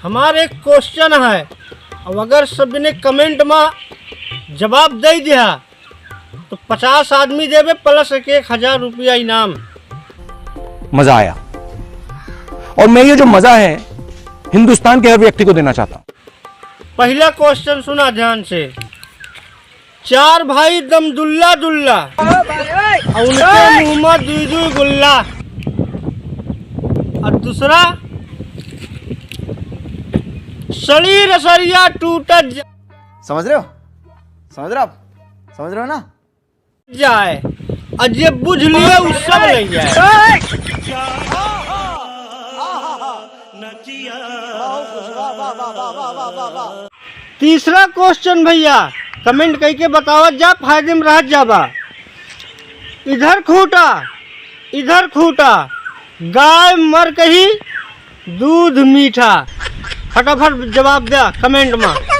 हमारे एक क्वेश्चन है, अब अगर सबने कमेंट में जवाब दे दिया तो 50 आदमी देवे प्लस 1000 रुपया इनाम। मजा आया और मैं ये जो मजा है हिंदुस्तान के हर व्यक्ति को देना चाहता हूं। पहला क्वेश्चन सुना ध्यान से। 4 भाई दमदुल्ला दुल्ला और उनके मुंह में दुई गुल्ला। और दूसरा, सड़ी रसरिया टूटा समझ रहे हो? समझ रहे हो आप? समझ रहे हो ना? जाए और जे बुझ लिए उस सब ले जाए। तीसरा क्वेश्चन भैया कमेंट करके बतावत जा, फायदे में रह जाबा। इधर खूटा इधर खूटा, गाय मर कही दूध मीठा। फटाफट जवाब दे कमेंट में।